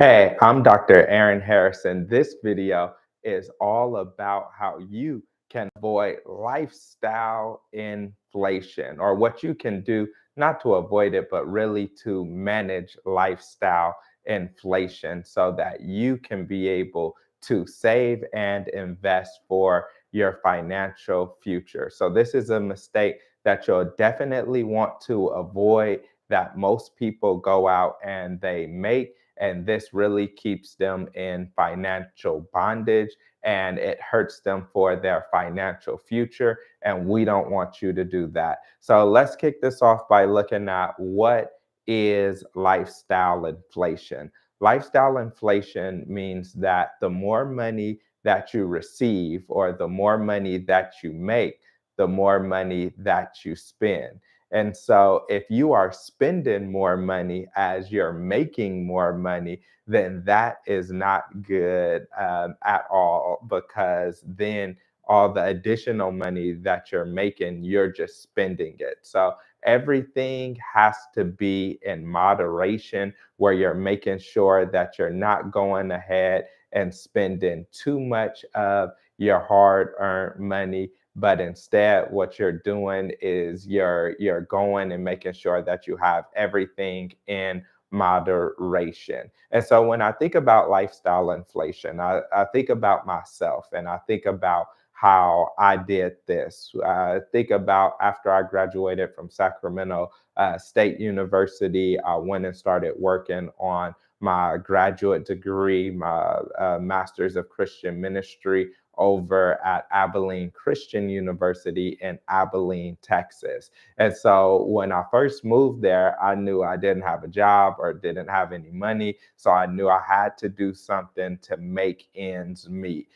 Hey, I'm Dr. Aaron Harrison. This video is all about how you can avoid lifestyle inflation, or what you can do not to avoid it, but really to manage lifestyle inflation so that you can be able to save and invest for your financial future. So, this is a mistake that you'll definitely want to avoid, that most people go out and they make, and this really keeps them in financial bondage and it hurts them for their financial future. And we don't want you to do that. So let's kick this off by looking at what is lifestyle inflation. Lifestyle inflation means that the more money that you receive or the more money that you make, the more money that you spend. And so, if you are spending more money as you're making more money, then that is not good at all, because then all the additional money that you're making, you're just spending it. So, everything has to be in moderation, where you're making sure that you're not going ahead and spending too much of your hard earned money, but instead what you're doing is you're going and making sure that you have everything in moderation. And so when I think about lifestyle inflation, I think about myself, and I think about how I did this. I think about after I graduated from Sacramento State University, I went and started working on my graduate degree, my master's of Christian ministry, over at Abilene Christian University in Abilene, Texas. And so when I first moved there, I knew I didn't have a job or didn't have any money. So I knew I had to do something to make ends meet.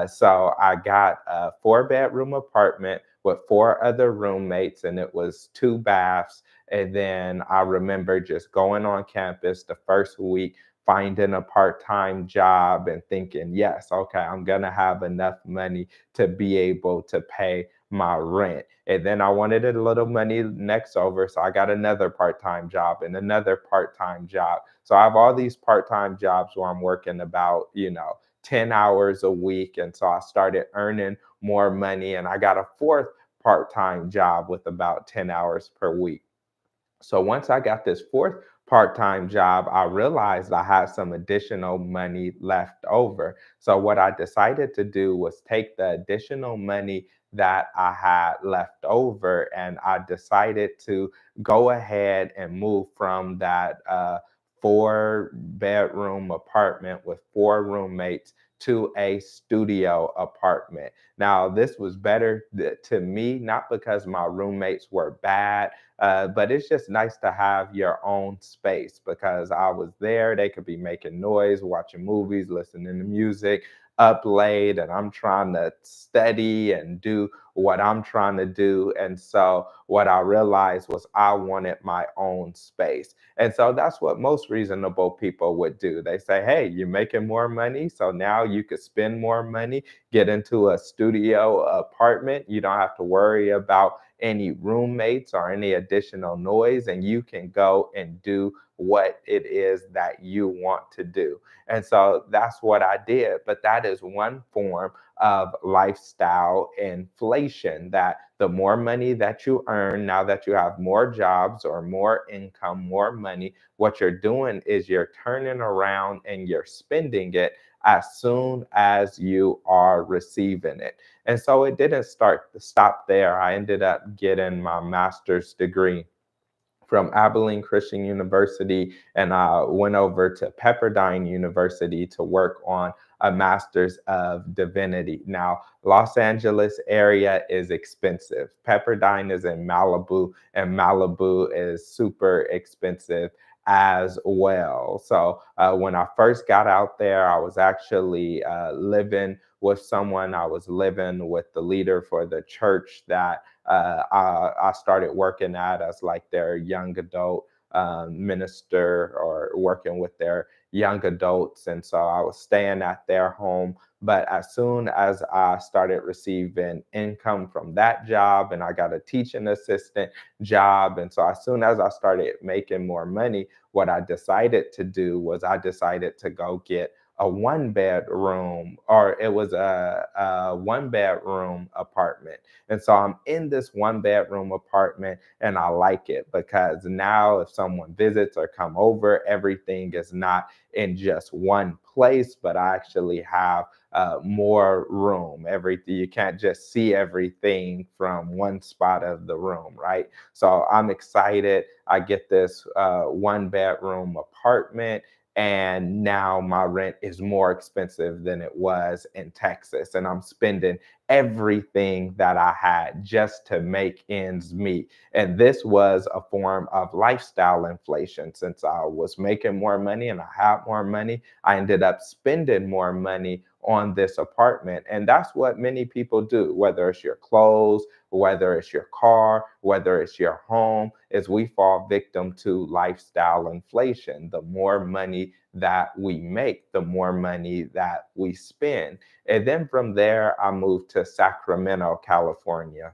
So I got a 4 bedroom apartment with 4 other roommates, and it was 2 baths. And then I remember just going on campus the first week, finding a part-time job and thinking, yes, okay, I'm gonna have enough money to be able to pay my rent. And then I wanted a little money next over, so I got another part-time job and another part-time job. So I have all these part-time jobs where I'm working about, 10 hours a week. And so I started earning more money, and I got a fourth part-time job with about 10 hours per week. So once I got this fourth part-time job, I realized I had some additional money left over. So what I decided to do was take the additional money that I had left over, and I decided to go ahead and move from that 4 bedroom apartment with 4 roommates to a studio apartment. Now, this was better to me, not because my roommates were bad, but it's just nice to have your own space, because I was there. They could be making noise, watching movies, listening to music up late, and I'm trying to study and do what I'm trying to do. And so what I realized was I wanted my own space. And so that's what most reasonable people would do. They say, hey, you're making more money, so now you could spend more money, get into a studio apartment. You don't have to worry about any roommates or any additional noise, and you can go and do what it is that you want to do. And so that's what I did. But that is one form of lifestyle inflation, that the more money that you earn, now that you have more jobs or more income, more money, what you're doing is you're turning around and you're spending it as soon as you are receiving it. And so it didn't stop there. I ended up getting my master's degree from Abilene Christian University, and I went over to Pepperdine University to work on a master's of divinity. Now, Los Angeles area is expensive. Pepperdine is in Malibu, and Malibu is super expensive as well. So when I first got out there, I was actually living with someone. I was living with the leader for the church that I started working at as like their young adult minister or working with their young adults. And so I was staying at their home. But as soon as I started receiving income from that job and I got a teaching assistant job, and so as soon as I started making more money, what I decided to do was I decided to go get a one bedroom, or it was a one bedroom apartment. And so I'm in this one bedroom apartment and I like it because now if someone visits or come over, everything is not in just one place, but I actually have more room. Everything, you can't just see everything from one spot of the room, right? So I'm excited. I get this one bedroom apartment, and now my rent is more expensive than it was in Texas. And I'm spending everything that I had just to make ends meet. And this was a form of lifestyle inflation. Since I was making more money and I had more money, I ended up spending more money on this apartment. And that's what many people do, whether it's your clothes, whether it's your car, whether it's your home, is we fall victim to lifestyle inflation. The more money that we make, the more money that we spend. And then from there, I moved to Sacramento, California.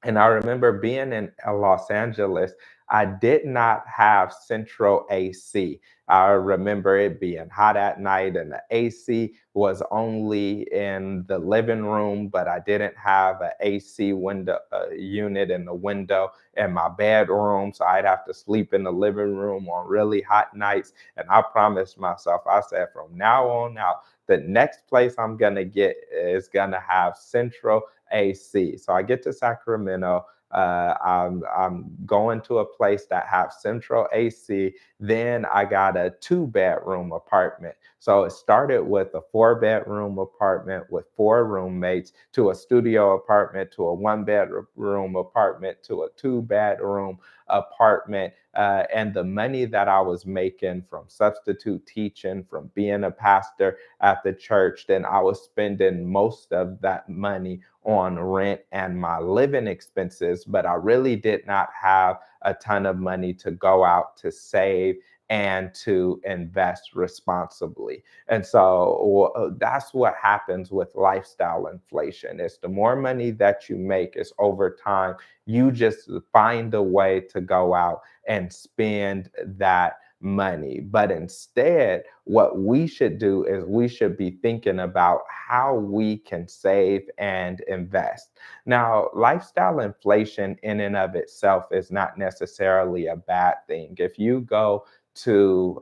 And I remember being in Los Angeles, I did not have central AC. I remember it being hot at night, and the AC was only in the living room, but I didn't have an AC window unit in the window in my bedroom. So I'd have to sleep in the living room on really hot nights. And I promised myself, I said, from now on out, the next place I'm going to get is going to have central AC. So I get to Sacramento. I'm going to a place that have central AC. Then I got a 2 bedroom apartment. So it started with a 4 bedroom apartment with 4 roommates, to a studio apartment, to a 1 bedroom apartment, to a 2 bedroom apartment. And the money that I was making from substitute teaching, from being a pastor at the church, then I was spending most of that money on rent and my living expenses, but I really did not have a ton of money to go out to save and to invest responsibly. And so that's what happens with lifestyle inflation. It's the more money that you make, is over time, you just find a way to go out and spend that money. But instead, what we should do is we should be thinking about how we can save and invest. Now, lifestyle inflation in and of itself is not necessarily a bad thing. If you go to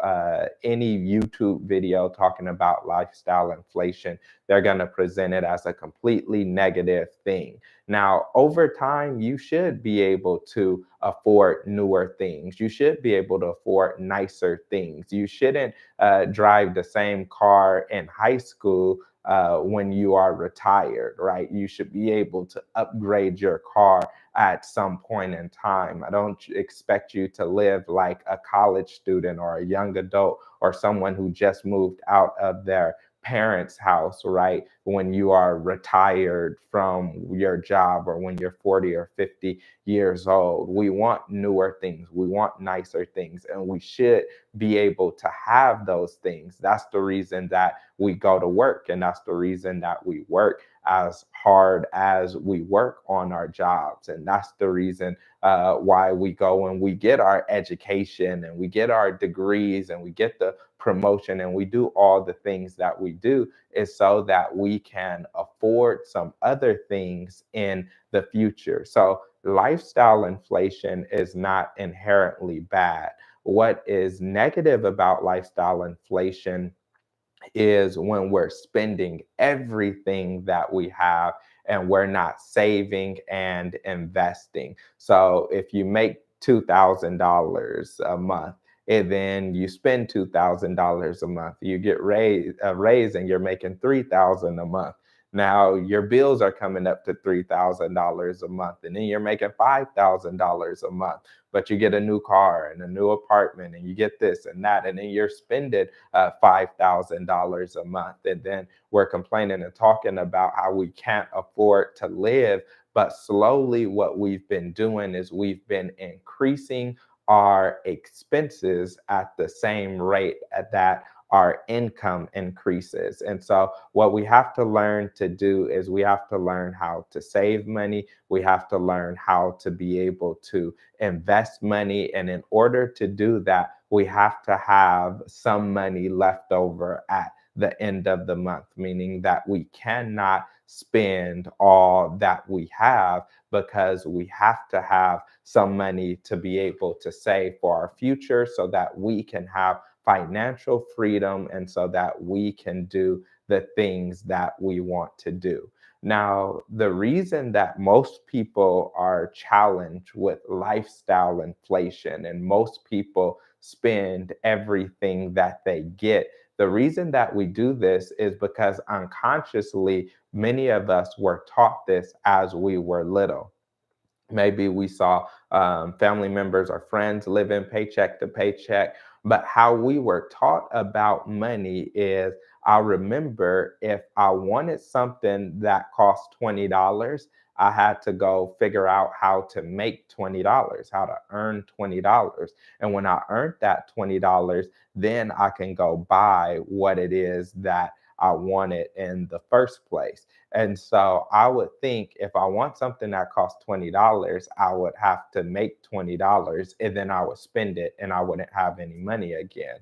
any YouTube video talking about lifestyle inflation, they're going to present it as a completely negative thing. Now, over time, you should be able to afford newer things. You should be able to afford nicer things. You shouldn't drive the same car in high school when you are retired, right? You should be able to upgrade your car at some point in time. I don't expect you to live like a college student or a young adult or someone who just moved out of their parents' house, right? When you are retired from your job, or when you're 40 or 50 years old. We want newer things, we want nicer things, and we should be able to have those things. That's the reason that we go to work, and that's the reason that we work as hard as we work on our jobs. And that's the reason why we go and we get our education and we get our degrees and we get the promotion and we do all the things that we do, is so that we can afford some other things in the future. So lifestyle inflation is not inherently bad. What is negative about lifestyle inflation is when we're spending everything that we have and we're not saving and investing. So if you make $2,000 a month, and then you spend $2,000 a month, you get a raise and you're making $3,000 a month. Now your bills are coming up to $3,000 a month, and then you're making $5,000 a month. But you get a new car and a new apartment, and you get this and that, and then you're spending $5,000 a month. And then we're complaining and talking about how we can't afford to live. But slowly, what we've been doing is we've been increasing our expenses at the same rate at that our income increases. And so, what we have to learn to do is we have to learn how to save money. We have to learn how to be able to invest money. And in order to do that, we have to have some money left over at the end of the month, meaning that we cannot spend all that we have because we have to have some money to be able to save for our future so that we can have financial freedom and so that we can do the things that we want to do. Now, the reason that most people are challenged with lifestyle inflation and most people spend everything that they get, the reason that we do this is because unconsciously, many of us were taught this as we were little. Maybe we saw family members or friends living paycheck to paycheck. But how we were taught about money is I remember if I wanted something that cost $20, I had to go figure out how to make $20, how to earn $20. And when I earned that $20, then I can go buy what it is that I wanted in the first place. And so I would think if I want something that costs $20, I would have to make $20 and then I would spend it and I wouldn't have any money again.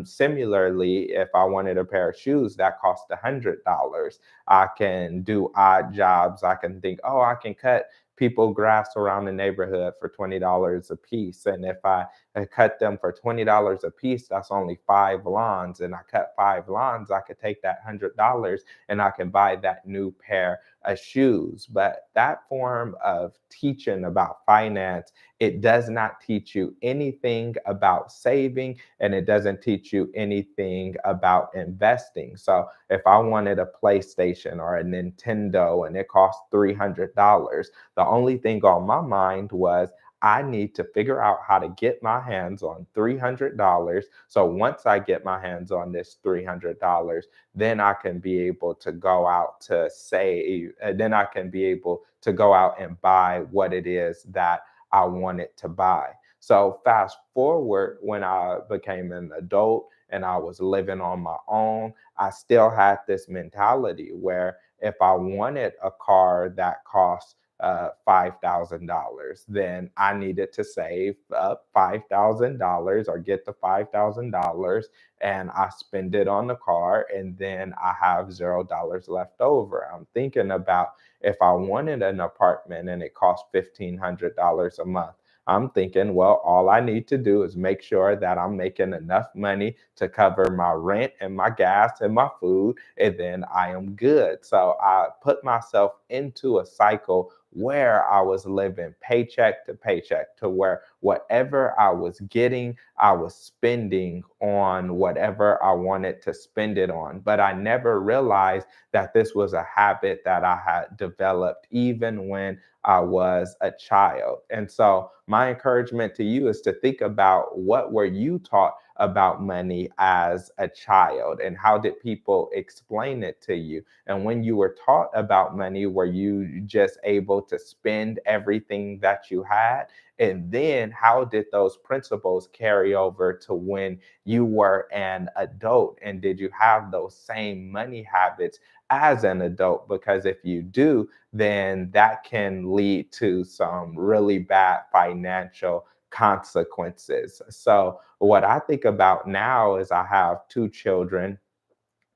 Similarly, if I wanted a pair of shoes that cost $100, I can do odd jobs. I can think, oh, I can cut people grass around the neighborhood for $20 a piece. And if I cut them for $20 a piece, that's only 5 lawns. And I cut 5 lawns, I could take that $100 and I can buy that new pair of shoes. But that form of teaching about finance, it does not teach you anything about saving and it doesn't teach you anything about investing. So if I wanted a PlayStation or a Nintendo and it cost $300, the only thing on my mind was I need to figure out how to get my hands on $300. So once I get my hands on this $300, then I can be able to go out to save, then I can be able to go out and buy what it is that I wanted to buy. So fast forward when I became an adult and I was living on my own, I still had this mentality where if I wanted a car that cost $5,000, then I needed to save up $5,000 or get the $5,000 and I spend it on the car and then I have $0 left over. I'm thinking about if I wanted an apartment and it cost $1,500 a month. I'm thinking, well, all I need to do is make sure that I'm making enough money to cover my rent and my gas and my food, and then I am good. So I put myself into a cycle where I was living paycheck to paycheck, to where whatever I was getting, I was spending on whatever I wanted to spend it on. But I never realized that this was a habit that I had developed even when I was a child. And so my encouragement to you is to think about what were you taught about money as a child and how did people explain it to you? And when you were taught about money, were you just able to spend everything that you had? And then how did those principles carry over to when you were an adult? And did you have those same money habits as an adult? Because if you do, then that can lead to some really bad financial consequences. So, what I think about now is I have two children.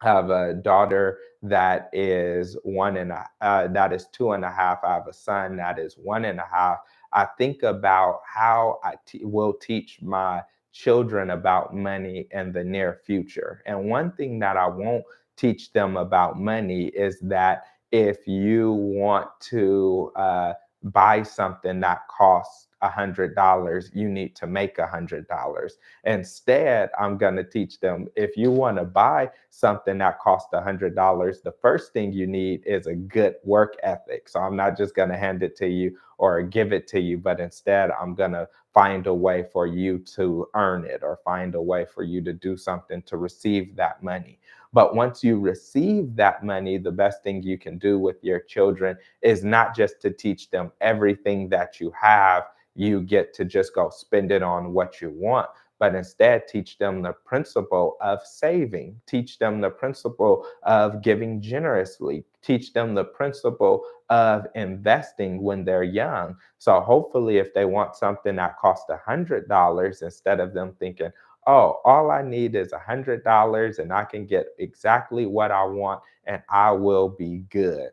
I have a daughter that is that is 2.5. I have a son that is 1.5. I think about how will teach my children about money in the near future. And one thing that I won't teach them about money is that if you want to buy something that costs $100, you need to make $100. Instead, I'm going to teach them if you want to buy something that costs $100, the first thing you need is a good work ethic. So I'm not just going to hand it to you or give it to you, but instead, I'm going to find a way for you to earn it or find a way for you to do something to receive that money. But once you receive that money, the best thing you can do with your children is not just to teach them everything that you have, you get to just go spend it on what you want, but instead teach them the principle of saving, teach them the principle of giving generously, teach them the principle of investing when they're young. So hopefully, if they want something that costs $100, instead of them thinking, oh, all I need is $100 and I can get exactly what I want and I will be good.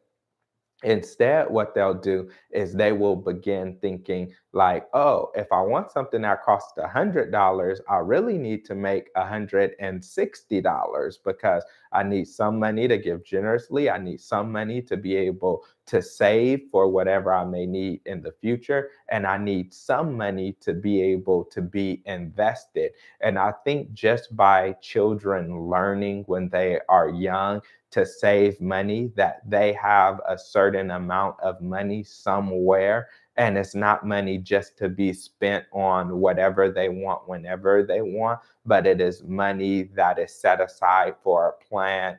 Instead, what they'll do is they will begin thinking like, oh, if I want something that costs $100, I really need to make $160 because I need some money to give generously. I need some money to be able to save for whatever I may need in the future. And I need some money to be able to be invested. And I think just by children learning when they are young to save money, that they have a certain amount of money somewhere. And it's not money just to be spent on whatever they want whenever they want, but it is money that is set aside for a plan,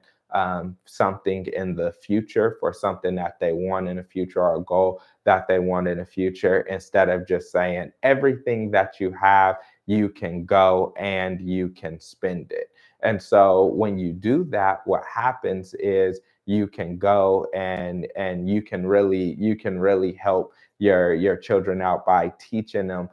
something in the future, for something that they want in the future, or a goal that they want in the future, instead of just saying everything that you have, you can go and you can spend it. And so when you do that, what happens is you can go and you can really help your children out by teaching them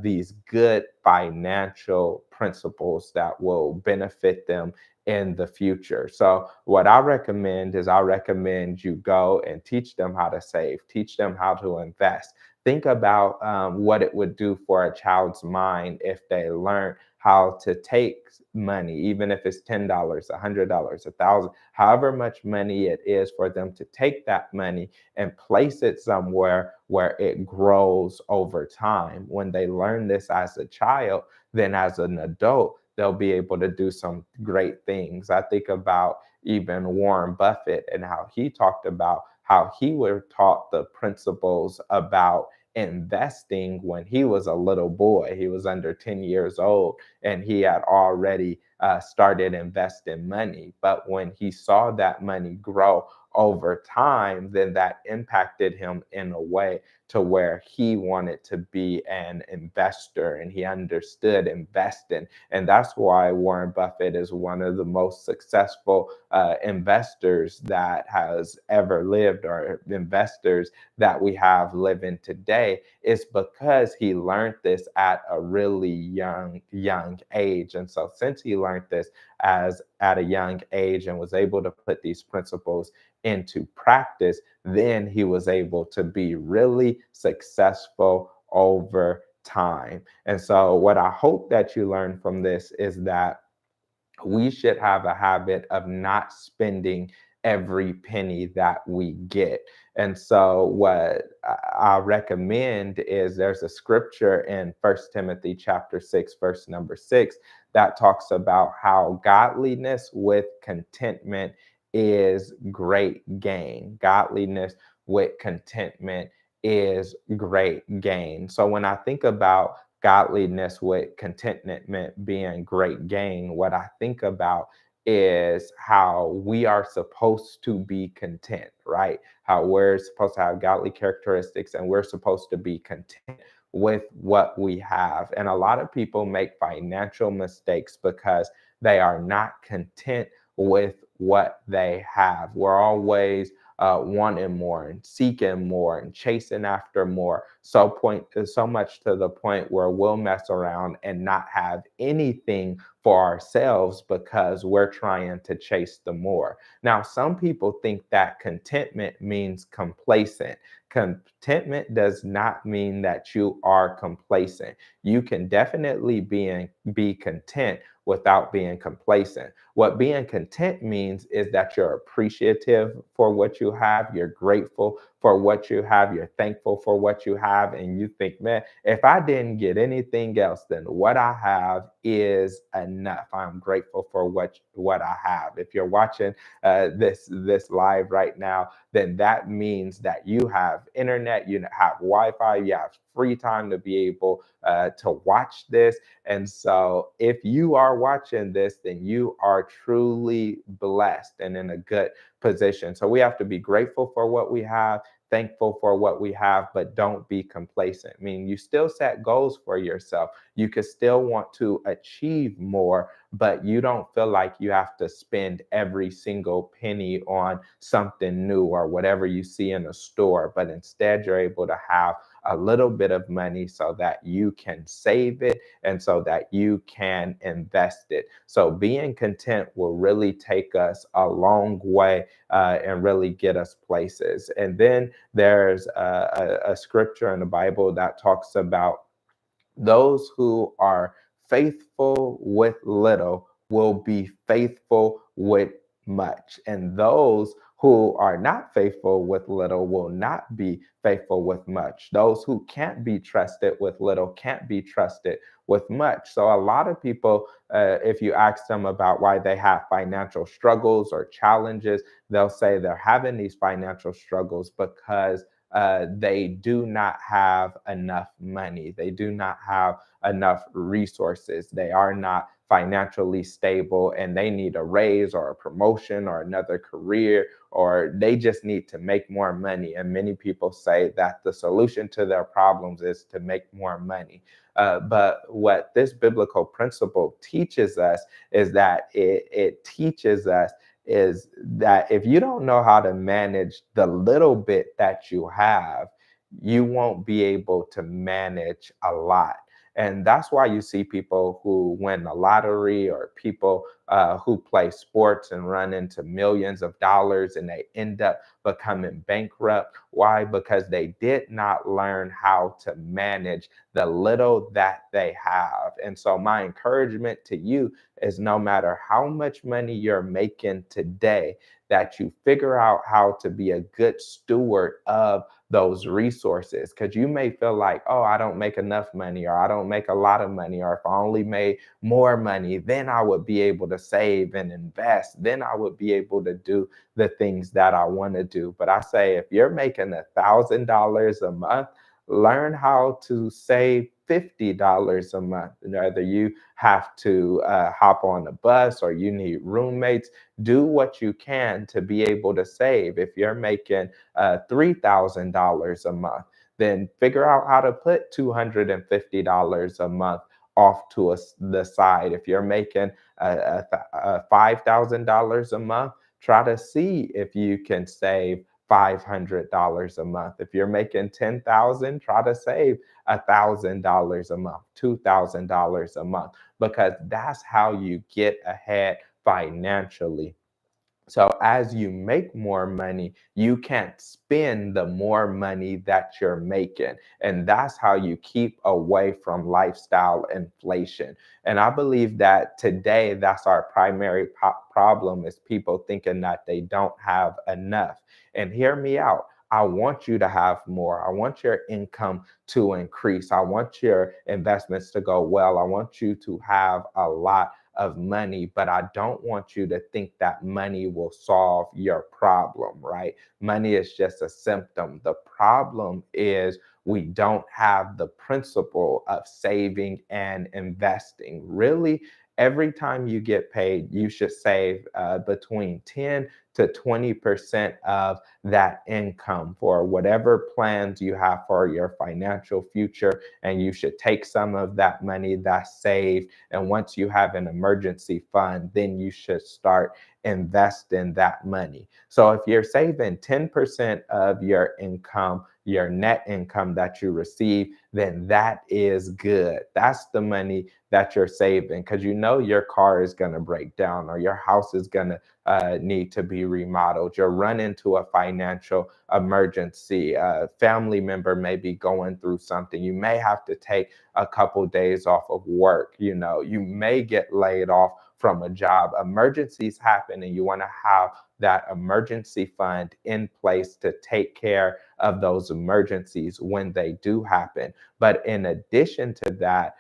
these good financial principles that will benefit them in the future. So what I recommend is I recommend you go and teach them how to save, teach them how to invest. Think about what it would do for a child's mind if they learn how to take money, even if it's $10, $100, 1,000, however much money it is, for them to take that money and place it somewhere where it grows over time. When they learn this as a child, then as an adult, they'll be able to do some great things. I think about even Warren Buffett and how he talked about how he were taught the principles about investing when he was a little boy. He was under 10 years old and he had already started investing money. But when he saw that money grow over time, then that impacted him in a way to where he wanted to be an investor and he understood investing. And that's why Warren Buffett is one of the most successful investors that has ever lived, or investors that we have living today, is because he learned this at a really young age. And so since he learned this as at a young age and was able to put these principles into practice, then he was able to be really successful over time. And so what I hope that you learn from this is that we should have a habit of not spending every penny that we get. And so what I recommend is there's a scripture in First Timothy chapter 6, verse number 6, that talks about how godliness with contentment is great gain. Godliness with contentment is great gain. So when I think about godliness with contentment being great gain, what I think about is how we are supposed to be content, right? How we're supposed to have godly characteristics and we're supposed to be content with what we have. And a lot of people make financial mistakes because they are not content with what they have. We're always wanting more and seeking more and chasing after more. So much to the point where we'll mess around and not have anything for ourselves because we're trying to chase the more. Now, some people think that contentment means complacent. Contentment does not mean that you are complacent. You can definitely be content without being complacent. What being content means is that you're appreciative for what you have, you're grateful for what you have, you're thankful for what you have, and you think, man, if I didn't get anything else, then what I have is enough. I'm grateful for what I have. If you're watching this live right now, then that means that you have internet, you have Wi-Fi, you have free time to be able to watch this. And so if you are watching this, then you are truly blessed and in a good position. So we have to be grateful for what we have, thankful for what we have, but don't be complacent. I mean, you still set goals for yourself. You could still want to achieve more, but you don't feel like you have to spend every single penny on something new or whatever you see in a store, but instead you're able to have a little bit of money so that you can save it and so that you can invest it. So being content will really take us a long way and really get us places. And then there's a scripture in the Bible that talks about those who are faithful with little will be faithful with much. And those who are not faithful with little will not be faithful with much. Those who can't be trusted with little can't be trusted with much. So, a lot of people, if you ask them about why they have financial struggles or challenges, they'll say they're having these financial struggles because they do not have enough money. They do not have enough resources. They are not financially stable and they need a raise or a promotion or another career, or they just need to make more money. And many people say that the solution to their problems is to make more money. But what this biblical principle teaches us is that it teaches us is that if you don't know how to manage the little bit that you have, you won't be able to manage a lot. And that's why you see people who win the lottery or people who play sports and run into millions of dollars and they end up becoming bankrupt. Why? Because they did not learn how to manage the little that they have. And so, my encouragement to you is no matter how much money you're making today, that you figure out how to be a good steward of those resources. Because you may feel like, oh, I don't make enough money, or I don't make a lot of money, or if I only made more money, then I would be able to save and invest. Then I would be able to do the things that I want to do. But I say, if you're making $1,000 a month, learn how to save $50 a month. Whether you have to hop on a bus or you need roommates, do what you can to be able to save. If you're making $3,000 a month, then figure out how to put $250 a month off to the side. If you're making $5,000 a month, try to see if you can save $500 a month. If you're making 10,000, try to save $1,000 a month, $2,000 a month, because that's how you get ahead financially. So as you make more money, you can't spend the more money that you're making. And that's how you keep away from lifestyle inflation. And I believe that today that's our primary problem is people thinking that they don't have enough. And hear me out. I want you to have more. I want your income to increase. I want your investments to go well. I want you to have a lot of money, but I don't want you to think that money will solve your problem, right? Money is just a symptom. The problem is we don't have the principle of saving and investing. Really, every time you get paid, you should save between 10 to 20% of that income for whatever plans you have for your financial future. And you should take some of that money that's saved, and once you have an emergency fund, then you should start investing that money. So if you're saving 10% of your income, your net income that you receive, then that is good. That's the money that you're saving, because you know your car is going to break down or your house is going to need to be remodeled. You'll run into a financial emergency. A family member may be going through something. You may have to take a couple days off of work. You know, you may get laid off from a job. Emergencies happen, and you want to have that emergency fund in place to take care of those emergencies when they do happen. But in addition to that,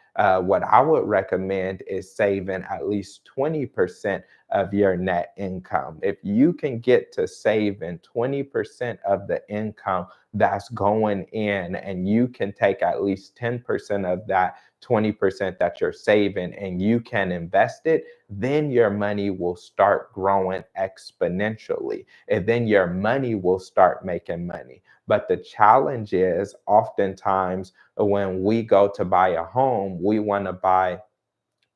what I would recommend is saving at least 20% of your net income. If you can get to saving 20% of the income that's going in, and you can take at least 10% of that 20% that you're saving, and you can invest it, then your money will start growing exponentially. And then your money will start making money. But the challenge is oftentimes when we go to buy a home, we want to buy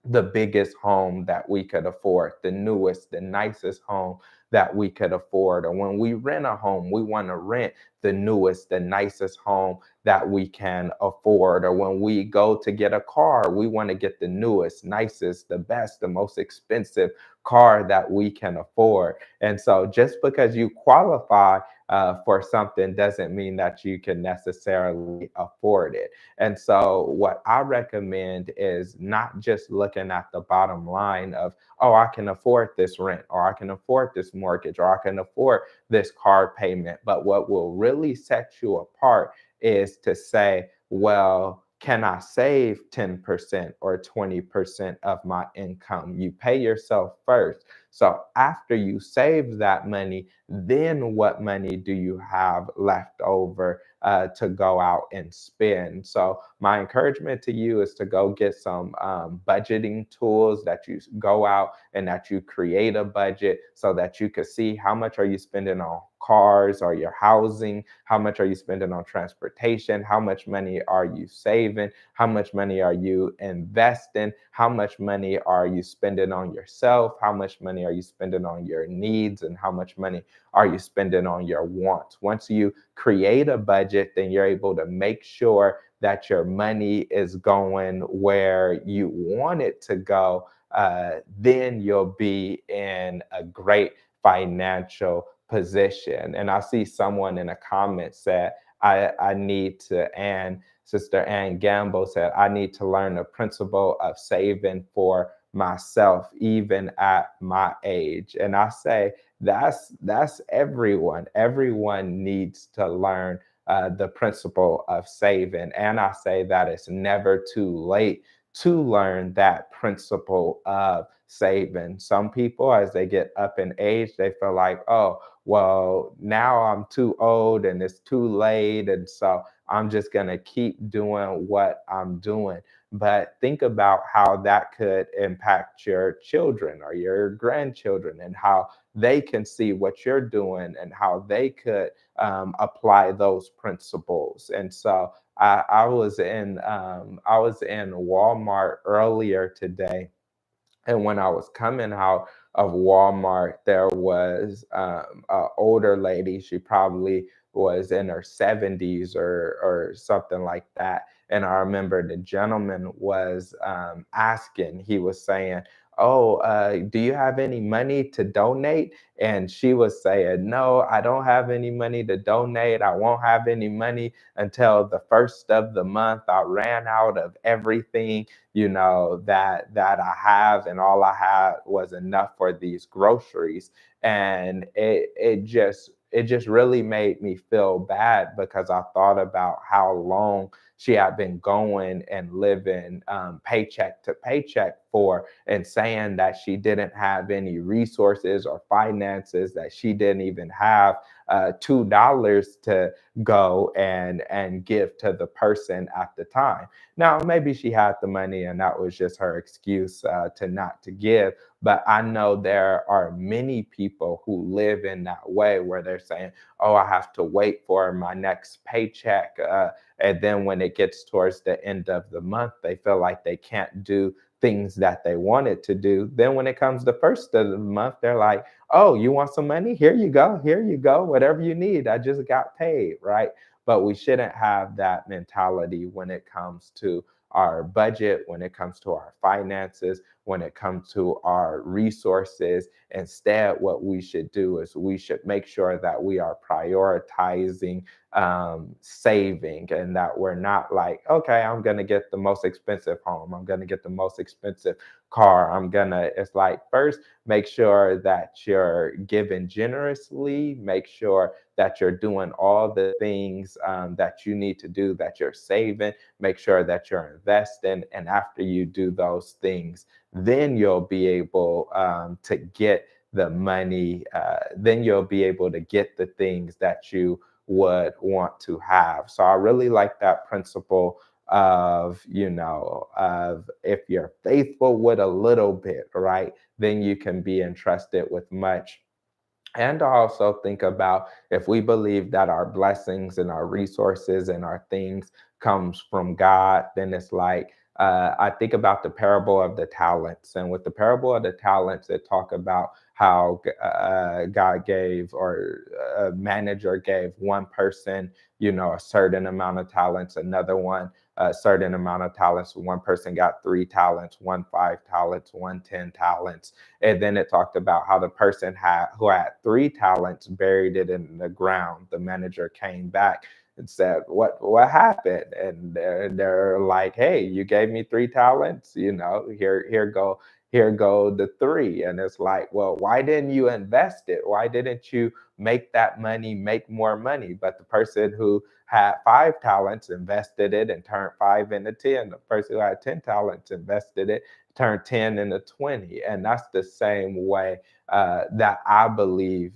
the biggest home that we could afford, the newest, the nicest home that we could afford. Or when we rent a home, we want to rent the newest, the nicest home that we can afford. Or when we go to get a car, we want to get the newest, nicest, the best, the most expensive car that we can afford. And so just because you qualify for something doesn't mean that you can necessarily afford it. And so, what I recommend is not just looking at the bottom line of, oh, I can afford this rent, or I can afford this mortgage, or I can afford this car payment. But what will really set you apart is to say, well, can I save 10% or 20% of my income? You pay yourself first. So after you save that money, then what money do you have left over to go out and spend? So my encouragement to you is to go get some budgeting tools, that you go out and that you create a budget so that you can see how much are you spending on cars or your housing, how much are you spending on transportation, how much money are you saving, how much money are you investing, how much money are you spending on yourself, how much money are you spending on your needs, and how much money are you spending on your wants. Once you create a budget, then you're able to make sure that your money is going where you want it to go. Then you'll be in a great financial position. And I see someone in a comment said, I need to, and Sister Ann Gamble said, I need to learn the principle of saving for myself, even at my age. And I say, that's everyone. Everyone needs to learn the principle of saving. And I say that it's never too late to learn that principle of saving. Some people, as they get up in age, they feel like, oh, well, now I'm too old and it's too late. And so I'm just going to keep doing what I'm doing. But think about how that could impact your children or your grandchildren, and how they can see what you're doing and how they could apply those principles. And so I was in Walmart earlier today, and when I was coming out of Walmart, there was an older lady. She probably was in her 70s or something like that. And I remember the gentleman was asking, he was saying, oh, do you have any money to donate? And she was saying, no, I don't have any money to donate. I won't have any money until the first of the month. I ran out of everything, you know, that I have, and all I had was enough for these groceries. And it just really made me feel bad, because I thought about how long she had been going and living paycheck to paycheck for, and saying that she didn't have any resources or finances, that she didn't even have $2 to go and give to the person at the time. Now, maybe she had the money and that was just her excuse to not to give. But I know there are many people who live in that way, where they're saying, oh, I have to wait for my next paycheck. And then when it gets towards the end of the month, they feel like they can't do things that they wanted to do. Then when it comes the first of the month, they're like, oh, you want some money? Here you go. Here you go. Whatever you need. I just got paid, right? But we shouldn't have that mentality when it comes to our budget, when it comes to our finances, when it comes to our resources. Instead, what we should do is we should make sure that we are prioritizing saving, and that we're not like, okay, I'm going to get the most expensive home. I'm going to get the most expensive car. It's like, first, make sure that you're giving generously, make sure that you're doing all the things that you need to do, that you're saving, make sure that you're investing. And after you do those things, then you'll be able to get the money, then you'll be able to get the things that you would want to have. So I really like that principle of, of if you're faithful with a little bit, right, then you can be entrusted with much. And also think about, if we believe that our blessings and our resources and our things comes from God, then it's like, I think about the parable of the talents. And with the parable of the talents, it talk about how God gave, or a manager gave one person, a certain amount of talents, another one a certain amount of talents. One person got 3 talents, one 5 talents, one 10 talents. And then it talked about how the person who had 3 talents buried it in the ground. The manager came back and said, "What happened?" And they're like, "Hey, you gave me 3 talents. Here go the three." And it's like, well, why didn't you invest it? Why didn't you make that money make more money? But the person who had 5 talents invested it and turned five into 10. The person who had 10 talents invested it, turned 10 into 20. And that's the same way that I believe,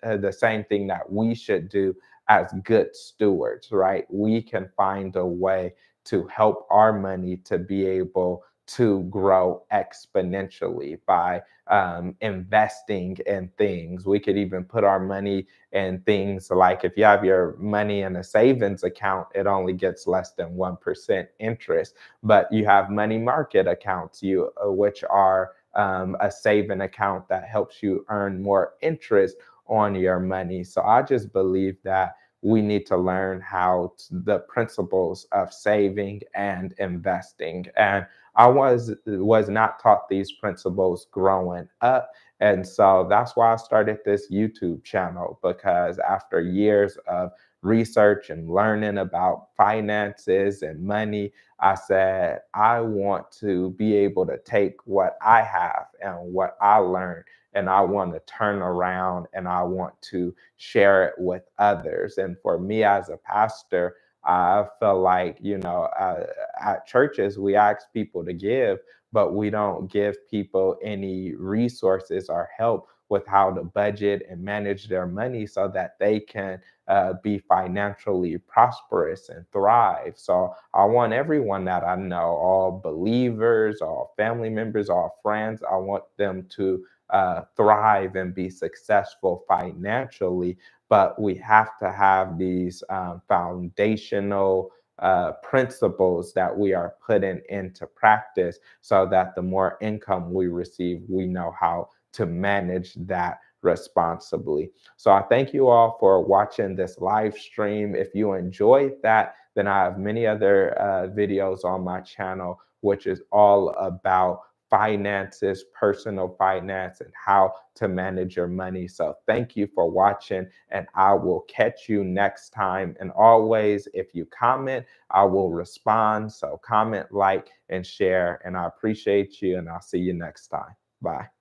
the same thing that we should do as good stewards, right? We can find a way to help our money to be able to grow exponentially by investing in things. We could even put our money in things like, if you have your money in a savings account, it only gets less than 1% interest. But you have money market accounts, which are a saving account that helps you earn more interest on your money. So I just believe that we need to learn the principles of saving and investing. And I was not taught these principles growing up. And so that's why I started this YouTube channel, because after years of research and learning about finances and money, I said, I want to be able to take what I have and what I learned, and I want to turn around and I want to share it with others. And for me as a pastor, I feel like, at churches, we ask people to give, but we don't give people any resources or help with how to budget and manage their money so that they can be financially prosperous and thrive. So I want everyone that I know, all believers, all family members, all friends, I want them to thrive and be successful financially. But we have to have these foundational principles that we are putting into practice, so that the more income we receive, we know how to manage that responsibly. So I thank you all for watching this live stream. If you enjoyed that, then I have many other videos on my channel, which is all about finances, personal finance, and how to manage your money. So thank you for watching, and I will catch you next time. And always, if you comment, I will respond. So comment, like, and share, and I appreciate you, and I'll see you next time. Bye.